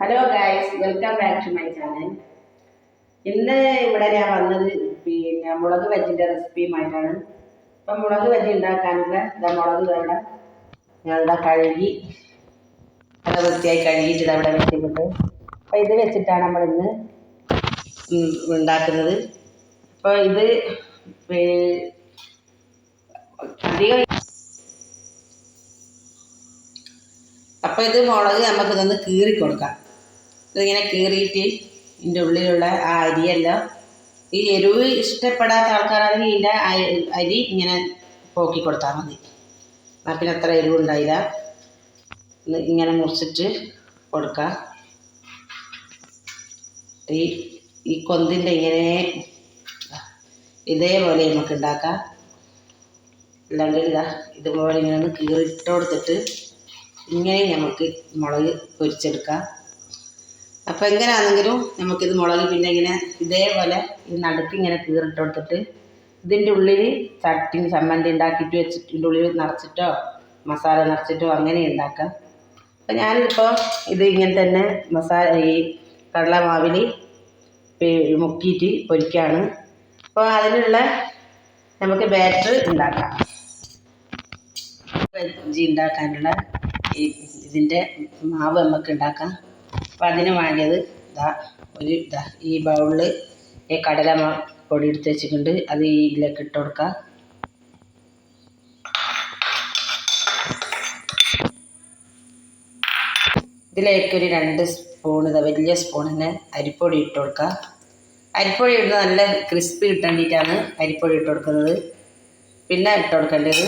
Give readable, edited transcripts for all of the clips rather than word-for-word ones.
Hello guys, welcome back to my channel. ഇന്ന് ഇവിടെ ഞാൻ വന്നത് മുളക് ബജിൻ്റെ റെസിപ്പിയുമായിട്ടാണ്. അപ്പം മുളക് ബജി ഉണ്ടാക്കാനുള്ള മുളക് ഇവിടെ ഞാനിവിടെ കഴുകി അത് വൃത്തിയായി കഴുകിയിട്ട് അവിടെ വെച്ചിട്ടുണ്ട്. അപ്പം ഇത് വെച്ചിട്ടാണ് നമ്മളിന്ന് ഉണ്ടാക്കുന്നത്. അപ്പോൾ ഇത് അധികം അപ്പോൾ ഇത് മുളക് നമുക്കിതൊന്ന് കീറി കൊടുക്കാം. ഇതിങ്ങനെ കീറിയിട്ട് ഇതിൻ്റെ ഉള്ളിലുള്ള ആ അരിയെല്ലാം, ഈ എരിവ് ഇഷ്ടപ്പെടാത്ത ആൾക്കാരാണെങ്കിൽ ഇതിൻ്റെ അരി ഇങ്ങനെ പോക്കി കൊടുത്താൽ മതി. എന്നാൽ പിന്നെ അത്ര എരിവുണ്ടായില്ല. ഇങ്ങനെ മുറിച്ചിട്ട് കൊടുക്കുക. ഈ കൊന്തിൻ്റെ ഇങ്ങനെ ഇതേപോലെ നമുക്ക് ഉണ്ടാക്കാം. അല്ലെങ്കിൽ ഇതുപോലെ ഇങ്ങനെ ഒന്ന് കീറിയിട്ട് കൊടുത്തിട്ട് ഇങ്ങനെ നമുക്ക് മുളക് പൊരിച്ചെടുക്കാം. അപ്പോൾ എങ്ങനെയാണെങ്കിലും നമുക്കിത് മുളക് പിന്നെ ഇങ്ങനെ ഇതേപോലെ ഈ നടുക്ക് ഇങ്ങനെ കീറിട്ട് കൊടുത്തിട്ട് ഇതിൻ്റെ ഉള്ളിൽ ചമ്മന്തി ഉണ്ടാക്കിയിട്ട് വെച്ചിട്ട് ഇതിൻ്റെ ഉള്ളിൽ നിറച്ചിട്ടോ മസാല നിറച്ചിട്ടോ അങ്ങനെ ഉണ്ടാക്കാം. അപ്പോൾ ഞാനിപ്പോൾ ഇത് ഇങ്ങനെ തന്നെ ഈ കടലമാവിൽ മുക്കിയിട്ട് പൊരിക്കുകയാണ്. അപ്പോൾ അതിനുള്ള നമുക്ക് ബാറ്റർ ഉണ്ടാക്കാം. ബജി ഉണ്ടാക്കാനുള്ള ഇതിൻ്റെ മാവ് നമുക്ക് ഉണ്ടാക്കാം. അപ്പം അതിന് വേണ്ടത് ഈ ബൗളിൽ ഈ പൊടി എടുത്ത് വെച്ചിട്ടുണ്ട്. അത് ഇതിലേക്ക് ഇട്ട് കൊടുക്കാം. ഇതിലേക്കൊരു 2 സ്പൂൺ വലിയ സ്പൂൺ തന്നെ അരിപ്പൊടി ഇട്ട് കൊടുക്കുക. അരിപ്പൊടി ഇടുന്നത് നല്ല ക്രിസ്പി കിട്ടാൻ വേണ്ടിയിട്ടാണ് അരിപ്പൊടി ഇട്ട് കൊടുക്കുന്നത്. പിന്നെ ഇട്ട് കൊടുക്കേണ്ടത്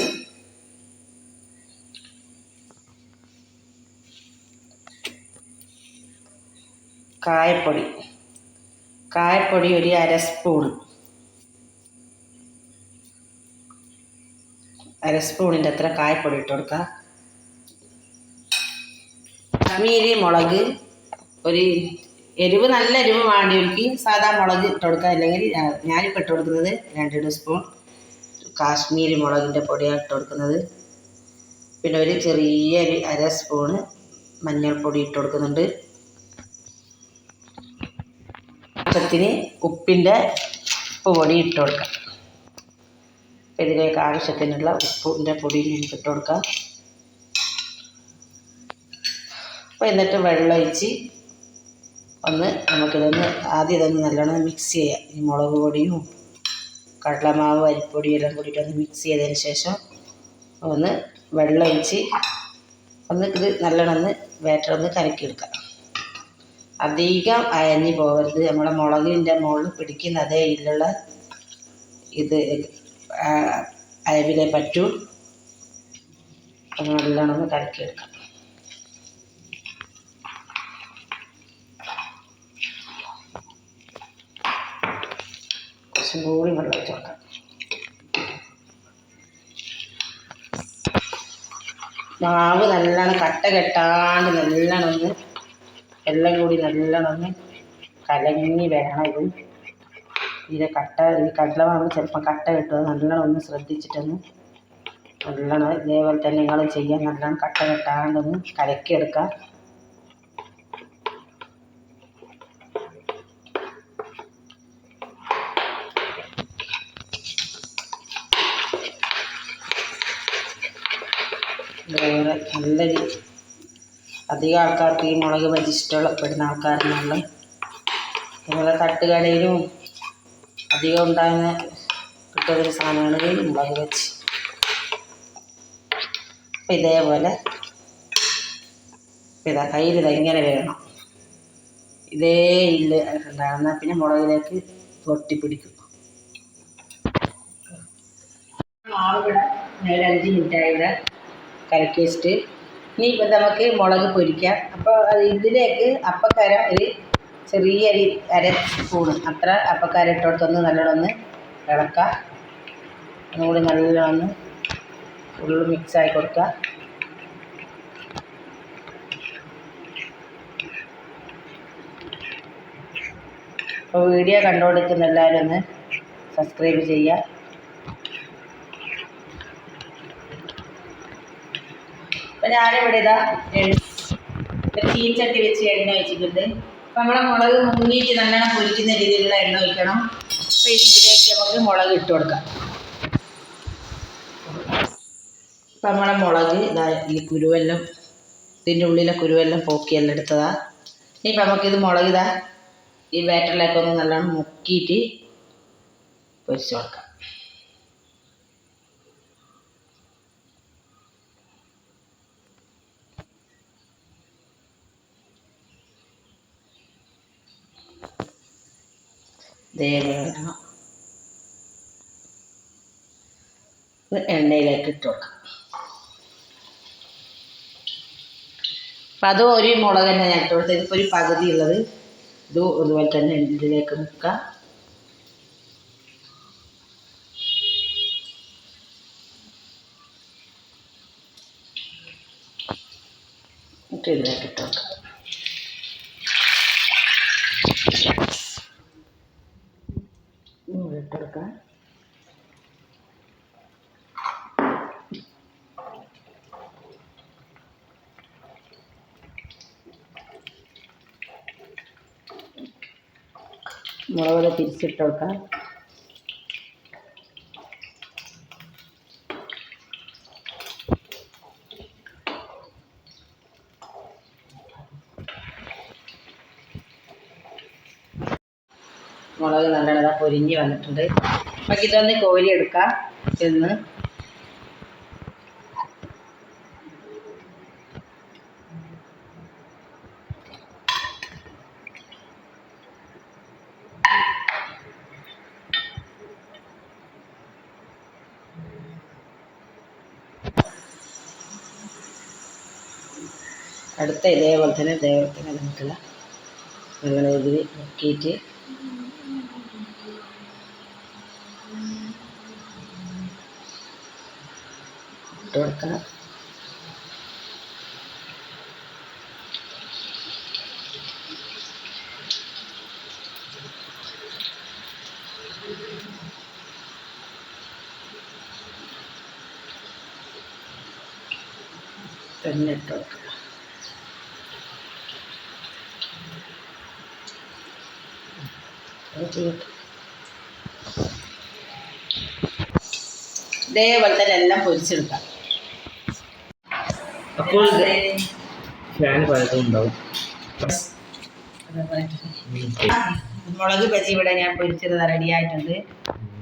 കായപ്പൊടി ഒരു 1/2 സ്പൂണ്, 1/2 സ്പൂണിൻ്റെ അത്ര കായപ്പൊടി ഇട്ട് കൊടുക്കുക. കാശ്മീരി മുളക്, ഒരു എരിവ് നല്ല എരിവ് വേണ്ടിയവർക്ക് സാധാ മുളക് ഇട്ട് കൊടുക്കുക. അല്ലെങ്കിൽ ഞാനിപ്പോൾ ഇട്ട് കൊടുക്കുന്നത് 2 സ്പൂൺ കാശ്മീരി മുളകിൻ്റെ പൊടിയാണ് ഇട്ട് കൊടുക്കുന്നത്. പിന്നെ ഒരു ചെറിയ 1/2 സ്പൂണ് മഞ്ഞൾപ്പൊടി ഇട്ട് കൊടുക്കുന്നുണ്ട്. ആവശ്യത്തിന് ഉപ്പിൻ്റെ ഉപ്പ് പൊടി ഇട്ട് കൊടുക്കാം. ഇതിലേക്ക് ആവശ്യത്തിനുള്ള ഉപ്പിൻ്റെ പൊടി ഇട്ട് കൊടുക്കാം. അപ്പോൾ എന്നിട്ട് വെള്ളമൊഴിച്ച് നമുക്കിതൊന്ന് ആദ്യം ഇതൊന്ന് നല്ലോണം മിക്സ് ചെയ്യാം. ഈ മുളക് പൊടിയും കടലമാവ് അരിപ്പൊടിയും എല്ലാം കൂടിയിട്ടൊന്ന് മിക്സ് ചെയ്തതിന് ശേഷം വെള്ളമൊഴിച്ച് ഇത് നല്ലോണം ബാറ്റർ കലക്കിയെടുക്കാം. അധികം അയഞ്ഞു പോകരുത്. നമ്മുടെ മുളകിൻ്റെ മുകളിൽ പിടിക്കുന്ന അതേ ഇതിലുള്ള ഇത് അയവിലെ പറ്റൂ. നല്ലോണം കലക്കിയെടുക്കാം. കുറച്ചും കൂടി വെള്ളം ഒഴിച്ച് കൊടുക്കാം. മാവ് നല്ലോണം കട്ട കെട്ടാണ്ട് നല്ലോണം എല്ലാം കൂടി നല്ലോണം കലങ്ങി വേണം. ഈ കടലമാവ് ചിലപ്പോൾ കട്ട കിട്ടുക. നല്ലോണം ശ്രദ്ധിച്ചിട്ടൊന്ന് നല്ലോണം ഇതേപോലെ തന്നെ നിങ്ങളും ചെയ്യാൻ. നല്ലോണം കട്ട കെട്ടാണ്ടൊന്ന് കലക്കിയെടുക്കാം. ഇതേപോലെ നല്ലൊരു അധികം ആൾക്കാർക്ക് ഈ മുളക് ബജി ഇഷ്ടപ്പെടുന്ന ആൾക്കാരെന്നുള്ള അതുപോലെ തട്ടുകടയിലും അധികം ഉണ്ടാകുന്ന കിട്ടുന്നൊരു സാധനമാണ് ഈ മുളക് ബജി. അപ്പം ഇതേപോലെ കയ്യിൽ ഇങ്ങനെ വേണം. ഇതേ ഇല്ല് ഉണ്ടാകുന്ന പിന്നെ മുളകിലേക്ക് പൊട്ടിപ്പിടിക്കും. മാവ് ഇവിടെ 5 മിനിറ്റായിട്ട് കലക്കി വെച്ചിട്ട് ഇനി ഇപ്പം നമുക്ക് മുളക് പൊരിക്കാം. അപ്പോൾ ഇതിലേക്ക് അപ്പക്കാരം ഒരു ചെറിയൊരു 1/2 സ്പൂണ് അത്ര അപ്പക്കാരം ഇട്ടോടത്തൊന്ന് നല്ലോണം ഇളക്കാം. ഒന്നുകൂടി നല്ലോണം ഫുള്ള് മിക്സായി കൊടുക്കുക. അപ്പോൾ വീഡിയോ കണ്ടുകൊടുക്കുന്ന എല്ലാവരും ഒന്ന് സബ്സ്ക്രൈബ് ചെയ്യുക. അപ്പോൾ ഞാനിവിടെ ചീനച്ചട്ടി വെച്ച് എണ്ണ വെച്ചിട്ടുണ്ട്. അപ്പം നമ്മളെ മുളക് മുങ്ങിയിട്ട് നല്ലോണം പൊരിക്കുന്ന രീതിയിലുള്ള എണ്ണ ഒഴിക്കണം. അപ്പം ഇതിലേക്ക് നമുക്ക് മുളക് ഇട്ട് കൊടുക്കാം. അപ്പം നമ്മളെ മുളക് ഇതാ ഈ കുരുവെല്ലാം ഇതിൻ്റെ ഉള്ളിലെ കുരുവെല്ലാം പോക്കിയെല്ലാം എടുത്തതാ. ഇനിയിപ്പം നമുക്കിത് മുളക് ഇതാ ഈ ബാറ്ററിലേക്കൊന്ന് നല്ലോണം മുക്കിയിട്ട് പൊരിച്ച് കൊടുക്കാം. എണ്ണയിലേക്ക് ഇട്ട് കൊടുക്കാം. അപ്പം അതും ഒരു മുളക് തന്നെ ഞാൻ ഇട്ട് കൊടുത്തത്. ഇതിപ്പോൾ ഒരു പകുതി ഉള്ളത് ഇതും അതുപോലെ തന്നെ ഇതിലേക്ക് മുക്കാം. എന്നിട്ട് ഇതിലേക്ക് ഇട്ട് കൊടുക്കാം. ഇട്ട് കൊടുക്കാം. മുളക് തിരിച്ചിട്ട് കൊടുക്കാം. മുളക് നല്ലോണം പൊരിഞ്ഞ് വന്നിട്ടുണ്ട്. അപ്പം ഇതൊന്ന് കോരി എടുക്കാം. എന്ന് അടുത്ത ഇതേപോലെ തന്നെ നമുക്കുള്ള നിങ്ങൾ ഇതിൽ മുക്കിയിട്ട് ഇട്ട് കൊടുക്കണം. തന്നെ ഇട്ട് കൊടുക്കുക. ഇതേപോലെ തന്നെ എല്ലാം പൊരിച്ചെടുക്കാം. അപ്പോൾ ഫാൻ പഴക്കമുണ്ടാവും. മുളക് ബജി ഇവിടെ ഞാൻ പൊരിച്ചത് റെഡി ആയിട്ടുണ്ട്.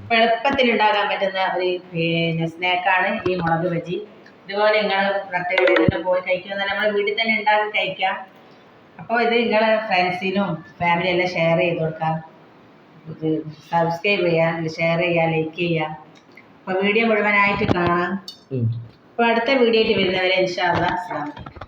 അപ്പോൾ എളുപ്പത്തിൽ ഉണ്ടാക്കാൻ പറ്റുന്ന ഒരു സ്നാക്കാണ് ഈ മുളക് ബജി. ഇതുപോലെ നിങ്ങൾ നട്ടുകഴിഞ്ഞാൽ പോയി കഴിക്കുന്നത് നമ്മൾ വീട്ടിൽ തന്നെ ഉണ്ടാക്കി കഴിക്കാം. അപ്പോൾ ഇത് നിങ്ങളെ ഫ്രണ്ട്സിനും ഫാമിലി എല്ലാം ഷെയർ ചെയ്ത് കൊടുക്കാം. ഇത് സബ്സ്ക്രൈബ് ചെയ്യാം, ഷെയർ ചെയ്യുക, ലൈക്ക് ചെയ്യുക. അപ്പോൾ വീഡിയോ മുഴുവനായിട്ട് കാണാം. അപ്പോൾ അടുത്ത വീഡിയോ ആയിട്ട് വരുന്നവരെ ഇൻഷാ അല്ലാഹ് അസ്സലാമു അലൈക്കും.